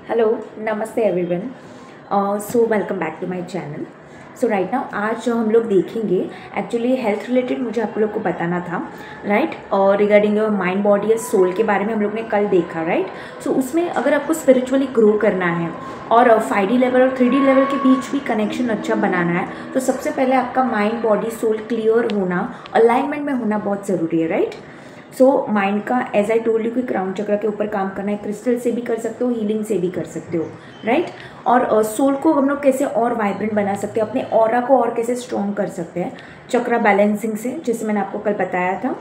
Hello, नमस्ते everyone. So welcome back to my channel. So right now आज जो हम लोग देखेंगे एक्चुअली हेल्थ रिलेटेड मुझे आप लोग को बताना था, राइट। और रिगार्डिंग योर माइंड बॉडी या सोल के बारे में हम लोग ने कल देखा, राइट। सो उसमें अगर आपको स्पिरिचुअली ग्रो करना है और 5D लेवल और 3D लेवल के बीच भी कनेक्शन अच्छा बनाना है, तो सबसे पहले आपका माइंड बॉडी सोल क्लियर होना, अलाइनमेंट में होना बहुत ज़रूरी है, राइट। सो माइंड का एज आई टोल्ड यू कि क्राउन चक्र के ऊपर काम करना है, क्रिस्टल से भी कर सकते हो, हीलिंग से भी कर सकते हो, राइट। और सोल को हम लोग कैसे और वाइब्रेंट बना सकते हैं, अपने ऑरा को और कैसे स्ट्रॉन्ग कर सकते हैं, चक्रा बैलेंसिंग से, जैसे मैंने आपको कल बताया था।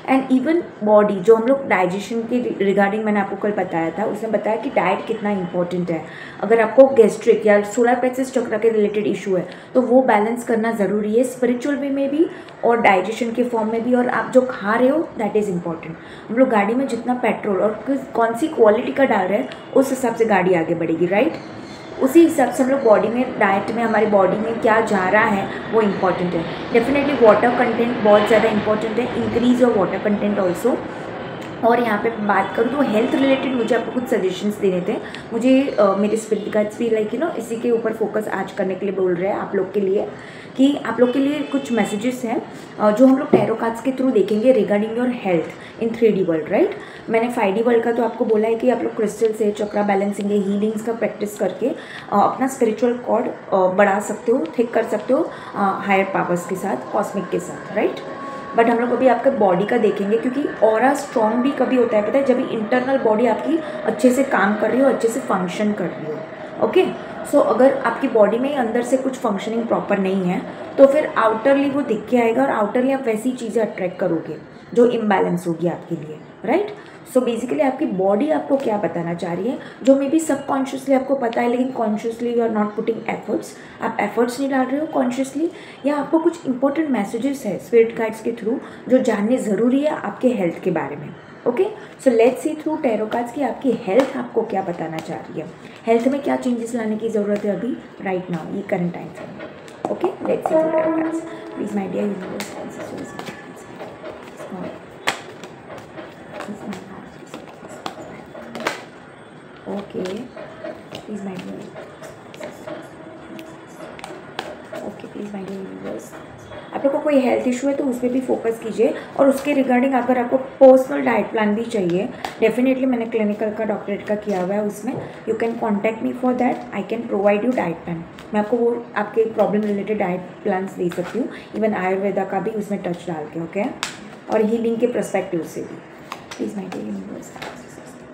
एंड इवन बॉडी जो हम लोग डाइजेशन के रिगार्डिंग मैंने आपको कल बताया था, उसने बताया कि डाइट कितना इंपॉर्टेंट है। अगर आपको गैस्ट्रिक या सोलर प्लेक्सस चक्र के रिलेटेड इशू है तो वो बैलेंस करना ज़रूरी है, स्पिरिचुअल वे में भी और डाइजेशन के फॉर्म में भी। और आप जो खा रहे हो दैट इज़ इंपॉर्टेंट। हम लोग गाड़ी में जितना पेट्रोल और कौन सी क्वालिटी का डाल रहे हैं उस हिसाब से गाड़ी आगे बढ़ेगी, राइट। उसी हिसाब से हम लोग बॉडी में, डाइट में, हमारी बॉडी में क्या जा रहा है वो इम्पॉर्टेंट है। डेफिनेटली वाटर कंटेंट बहुत ज़्यादा इंपॉर्टेंट है, increase your water content also. और यहाँ पे बात करूँ तो हेल्थ रिलेटेड मुझे आपको कुछ सजेशंस देने थे। मुझे मेरे स्पिरिट गाइड्स भी इसी के ऊपर फोकस आज करने के लिए बोल रहे हैं आप लोग के लिए, कि आप लोग के लिए कुछ मैसेजेस हैं जो हम लोग टैरो कार्ड्स के थ्रू देखेंगे regarding your health in 3D world, right. मैंने 5D वर्ल्ड का तो आपको बोला है कि आप लोग क्रिस्टल से, चक्रा बैलेंसिंग, हीलिंग्स का प्रैक्टिस करके अपना स्पिरिचुअल कॉर्ड बढ़ा सकते हो, थिक कर सकते हो हायर पावर्स के साथ, कॉस्मिक के साथ, राइट। बट हम लोग अभी आपके बॉडी का देखेंगे, क्योंकि ऑरा स्ट्रॉन्ग भी कभी होता है पता है, जब इंटरनल बॉडी आपकी अच्छे से काम कर रही हो, अच्छे से फंक्शन कर रही हो, ओके। सो अगर आपकी बॉडी में अंदर से कुछ फंक्शनिंग प्रॉपर नहीं है तो फिर आउटरली वो दिख के आएगा, और आउटरली आप वैसी चीज़ें अट्रैक्ट करोगे जो इम्बैलेंस होगी आपके लिए, राइट। सो बेसिकली आपकी बॉडी आपको क्या बताना चाह रही है, जो मे बी सबकॉन्शियसली आपको पता है लेकिन consciously you are not putting efforts, आप एफर्ट्स नहीं डाल रहे हो कॉन्शियसली, या आपको कुछ इंपॉर्टेंट मैसेजेस है स्पिरिट गाइड्स के थ्रू जो जानने ज़रूरी है आपके हेल्थ के बारे में, okay. So let's see through tarot cards की आपकी हेल्थ आपको क्या बताना चाह रही है, हेल्थ में क्या चेंजेस लाने की ज़रूरत है अभी राइट नाउ, ये current time frame, okay. Let's see through tarot cards. Please my dear universe, okay please my dear, okay please my dear universe. आप लोग को कोई हेल्थ इशू है तो उस पर भी फोकस कीजिए, और उसके रिगार्डिंग अगर आपको पर्सनल डाइट प्लान भी चाहिए, डेफिनेटली मैंने क्लिनिकल का, डॉक्टरेट का किया हुआ है, उसमें you can contact me for that, I can provide you diet plan. मैं आपको वो आपके प्रॉब्लम रिलेटेड डाइट प्लान्स दे सकती हूँ, इवन आयुर्वेदा का भी उसमें टच डाल के, ओके। और हीलिंग के पर्सपेक्टिव से भी। Please my dear universe,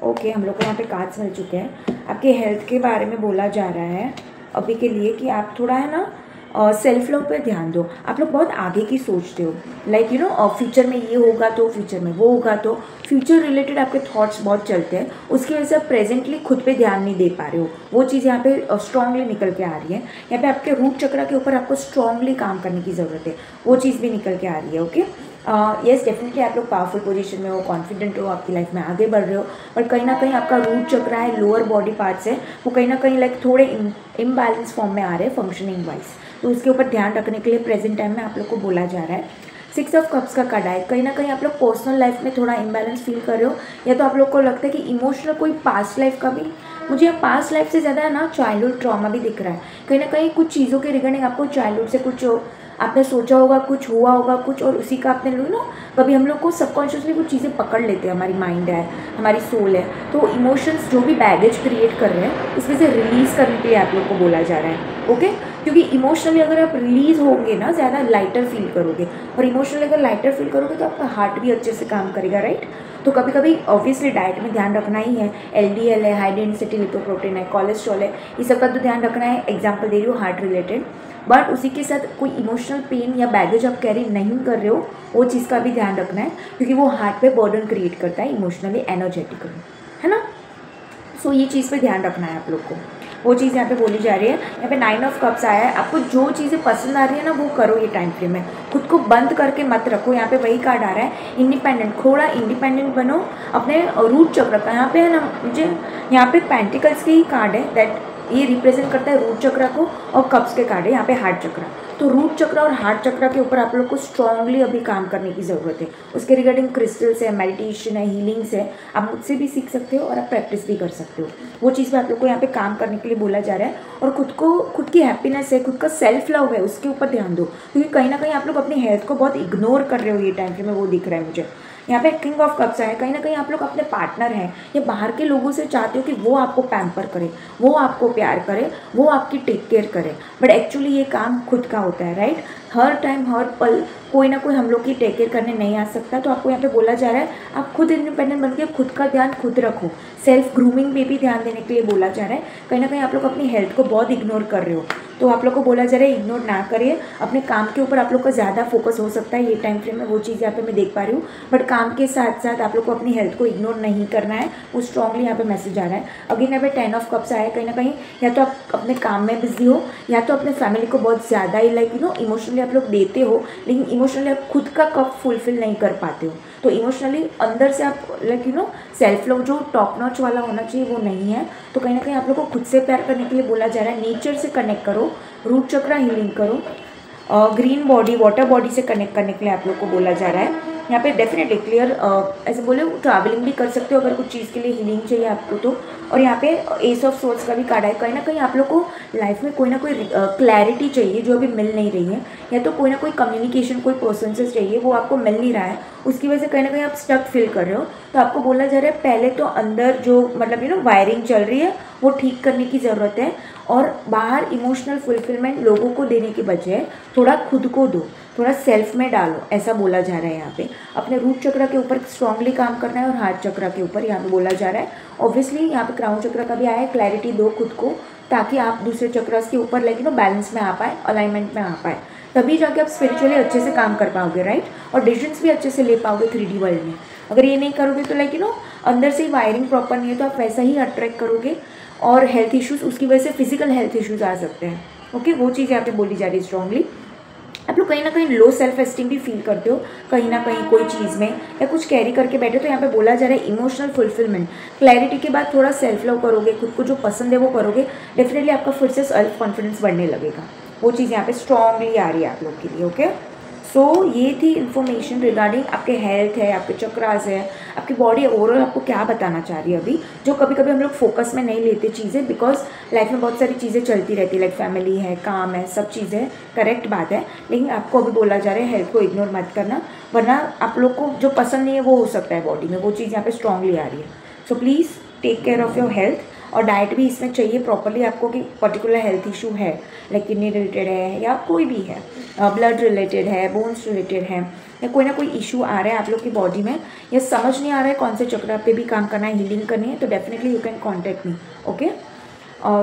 okay. हम लोग को यहाँ पे कार्ड्स मिल चुके हैं। आपके हेल्थ के बारे में बोला जा रहा है अभी के लिए कि आप थोड़ा है ना सेल्फ लव पे ध्यान दो। आप लोग बहुत आगे की सोचते हो, लाइक यू नो फ्यूचर में ये होगा तो फ्यूचर में वो होगा, तो फ्यूचर रिलेटेड आपके थॉट्स बहुत चलते हैं, उसकी वजह से आप प्रेजेंटली खुद पे ध्यान नहीं दे पा रहे हो। वो चीज़ यहाँ पे स्ट्रांगली निकल के आ रही है। यहाँ पे आपके रूट चक्र के ऊपर आपको स्ट्रांगली काम करने की ज़रूरत है, वो चीज़ भी निकल के आ रही है, ओके। येस डेफिनेटली आप लोग पावरफुल पोजीशन में हो, कॉन्फिडेंट हो, आपकी लाइफ में आगे बढ़ रहे हो, पर कहीं ना कहीं आपका रूट चक्र है, लोअर बॉडी पार्ट्स है, वो कहीं ना कहीं लाइक थोड़े इम्बैलेंस फॉर्म में आ रहे हैं फंक्शनिंग वाइज, तो उसके ऊपर ध्यान रखने के लिए प्रेजेंट टाइम में आप लोग को बोला जा रहा है। 6 ऑफ कप्स का कार्ड है, कहीं ना कहीं आप लोग पर्सनल लाइफ में थोड़ा इम्बैलेंस फील कर रहे हो, या तो आप लोग को लगता है कि इमोशनल कोई पास्ट लाइफ का भी, मुझे यहाँ पास्ट लाइफ से ज़्यादा है ना चाइल्डहुड ट्रॉमा भी दिख रहा है। कहीं ना कहीं कुछ चीज़ों के रिगार्डिंग आपको चाइल्डहुड से कुछ आपने सोचा होगा, कुछ हुआ होगा कुछ, और उसी का आपने लो कभी हम लोग को सबकॉन्शियसली कुछ चीज़ें पकड़ लेते हैं, हमारी माइंड है, हमारी सोल है, तो इमोशंस जो भी बैगेज क्रिएट कर रहे हैं उसमें से रिलीज़ करने के लिए आप लोग को बोला जा रहा है, ओके। क्योंकि इमोशनली अगर आप रिलीज़ होंगे ना, ज़्यादा लाइटर फील करोगे, और इमोशनली अगर लाइटर फील करोगे तो आपका हार्ट भी अच्छे से काम करेगा, राइट। तो कभी कभी ऑब्वियसली डाइट में ध्यान रखना ही है, LDL है, हाई डेंसिटी लिपोप्रोटीन है, कोलेस्ट्रॉल है, ये सब का तो ध्यान रखना है। एग्जाम्पल दे रही हूँ हार्ट रिलेटेड, बट उसी के साथ कोई इमोशनल पेन या बैगेज आप कैरी नहीं कर रहे हो, वो चीज़ का भी ध्यान रखना है, क्योंकि वो हार्ट पे बर्डन क्रिएट करता है इमोशनली, एनर्जेटिकली, है ना। सो ये चीज़ पे ध्यान रखना है आप लोग को, वो चीज़ यहाँ पे बोली जा रही है। यहाँ पे 9 ऑफ कप्स आया है, आपको जो चीज़ें पसंद आ रही है ना वो करो ये टाइम फ्रेम में, खुद को बंद करके मत रखो। यहाँ पे वही कार्ड आ रहा है, इंडिपेंडेंट, थोड़ा इंडिपेंडेंट बनो अपने रूट चक्र का। यहाँ पे है ना, मुझे यहाँ पे पेंटिकल्स के ही कार्ड है, दैट ये रिप्रेजेंट करता है रूट चक्र को, और कप्स के कार्ड है यहाँ पे हार्ट चक्र। तो रूट चक्र और हार्ट चक्र के ऊपर आप लोग को स्ट्रांगली अभी काम करने की ज़रूरत है। उसके रिगार्डिंग क्रिस्टल्स है, मेडिटेशन है, हीलिंग्स है, आप मुझसे भी सीख सकते हो और आप प्रैक्टिस भी कर सकते हो। वो चीज़ पे आप लोग को यहाँ पे काम करने के लिए बोला जा रहा है। और खुद की हैप्पीनेस है, खुद का सेल्फ लव है, उसके ऊपर ध्यान दो, क्योंकि कहीं ना कहीं आप लोग अपनी हेल्थ को बहुत इग्नोर कर रहे हो ये टाइम में, वो दिख रहा है मुझे। यहाँ पे किंग ऑफ कप्स है, कहीं ना कहीं आप लोग अपने पार्टनर हैं या बाहर के लोगों से चाहते हो कि वो आपको पैम्पर करे, वो आपको प्यार करे, वो आपकी टेक केयर करे, बट एक्चुअली ये काम खुद का होता है, राइट। हर टाइम हर पल कोई ना कोई हम लोग की टेक केयर करने नहीं आ सकता। तो आपको यहाँ पे बोला जा रहा है आप खुद इंडिपेंडेंट बन के खुद का ध्यान खुद रखो। सेल्फ ग्रूमिंग पे भी ध्यान देने के लिए बोला जा रहा है। कहीं ना कहीं आप लोग अपनी हेल्थ को बहुत इग्नोर कर रहे हो, तो आप लोग को बोला जा रहा है इग्नोर ना करिए, अपने काम के ऊपर आप लोग का ज़्यादा फोकस हो सकता है ये टाइम फ्रेम में, वो चीज़ यहाँ पे मैं देख पा रही हूँ। बट काम के साथ साथ आप लोग को अपनी हेल्थ को इग्नोर नहीं करना है, वो स्ट्रांगली यहाँ पे मैसेज आ रहा है। अगेन यहाँ पे 10 ऑफ कप्स आया है, कहीं ना कहीं या तो आप अपने काम में बिजी हो या तो अपने फैमिली को बहुत ज़्यादा ही इमोशनली आप लोग देते हो, लेकिन इमोशनली आप खुद का कप फुलफिल नहीं कर पाते हो। तो इमोशनली अंदर से आप सेल्फ लव जो टॉप नॉच वाला होना चाहिए वो नहीं है। तो कहीं ना कहीं आप लोग को खुद से प्यार करने के लिए बोला जा रहा है। नेचर से कनेक्ट करो, रूट चक्र हीलिंग करो, ग्रीन बॉडी वाटर बॉडी से कनेक्ट करने के लिए आप लोग को बोला जा रहा है। यहाँ पे डेफिनेटली क्लियर ऐसे बोले ट्रैवलिंग भी कर सकते हो अगर कुछ चीज़ के लिए हीलिंग चाहिए आपको तो। और यहाँ पे एस ऑफ सोर्स का भी कार्ड है। कहीं ना कहीं आप लोग को लाइफ में कोई ना कोई क्लैरिटी चाहिए जो अभी मिल नहीं रही है, या तो कोई ना कोई कम्युनिकेशन कोई पर्सन से चाहिए, वो आपको मिल नहीं रहा है, उसकी वजह से कहीं ना कहीं आप स्टक फील कर रहे हो। तो आपको बोला जा रहा है पहले तो अंदर जो वायरिंग चल रही है वो ठीक करने की ज़रूरत है, और बाहर इमोशनल फुलफिलमेंट लोगों को देने की बजाय थोड़ा खुद को दो, थोड़ा सेल्फ में डालो, ऐसा बोला जा रहा है। यहाँ पे अपने रूट चक्र के ऊपर स्ट्रांगली काम करना है और हार्ट चक्र के ऊपर यहाँ पे बोला जा रहा है। ऑब्वियसली यहाँ पे क्राउन चक्र का भी आया है, क्लैरिटी दो खुद को ताकि आप दूसरे चक्रस के ऊपर बैलेंस में आ पाए, अलाइनमेंट में आ पाए, तभी जाके आप स्पिरिचुअली अच्छे से काम कर पाओगे, राइट। और डिसीजंस भी अच्छे से ले पाओगे 3D वर्ल्ड में। अगर ये नहीं करोगे तो अंदर से वायरिंग प्रॉपर नहीं है तो आप वैसा ही अट्रैक्ट करोगे, और हेल्थ इश्यूज़ उसकी वजह से फिजिकल हेल्थ इश्यूज़ आ सकते हैं। ओके, वो चीज़ यहाँ पे बोली जा रही है स्ट्रांगली। आप लोग कहीं ना कहीं लो सेल्फ एस्टीम भी फील करते हो कहीं ना कहीं कोई चीज़ में, या कुछ कैरी करके बैठे, तो यहाँ पे बोला जा रहा है इमोशनल फुलफिलमेंट, क्लैरिटी के बाद थोड़ा सेल्फ लव करोगे, खुद को जो पसंद है वो करोगे, डेफिनेटली आपका फिर से सेल्फ कॉन्फिडेंस बढ़ने लगेगा। वो चीज़ यहाँ पे स्ट्रांगली आ रही है आप लोग के लिए। ओके, सो ये थी इन्फॉर्मेशन रिगार्डिंग आपके हेल्थ है, आपके चक्रास है, आपकी बॉडी ओवरऑल आपको क्या बताना चाह रही है अभी, जो कभी कभी हम लोग फोकस में नहीं लेते चीज़ें, बिकॉज लाइफ में बहुत सारी चीज़ें चलती रहती है, लाइक फैमिली है, काम है, सब चीज़ें, करेक्ट बात है। लेकिन आपको अभी बोला जा रहा है हेल्थ को इग्नोर मत करना, वरना आप लोग को जो पसंद नहीं है वो हो सकता है बॉडी में, वो चीज़ यहाँ पे स्ट्रांगली आ रही है। So please take care of your health, और डाइट भी इसमें चाहिए प्रॉपरली आपको कि पर्टिकुलर हेल्थ इशू है, लाइक किडनी रिलेटेड है या कोई भी है, ब्लड रिलेटेड है, बोन्स रिलेटेड है, या कोई ना कोई इशू आ रहा है आप लोग की बॉडी में, या समझ नहीं आ रहा है कौन से चक्र पे भी काम करना है, हीलिंग करनी है, तो definitely you can contact me. Okay,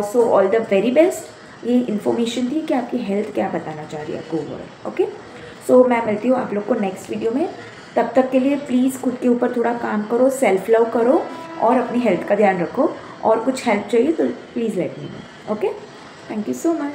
so all the very best. ये इन्फॉर्मेशन थी कि आपकी हेल्थ क्या बताना चाह रही है आपको ओवरऑल। ओके, सो मैं मिलती हूँ आप लोग को नेक्स्ट वीडियो में। तब तक के लिए प्लीज़ खुद के ऊपर थोड़ा काम करो, सेल्फ लव करो और अपनी हेल्थ का ध्यान रखो, और कुछ हेल्प चाहिए तो please let me know. Okay, thank you so much.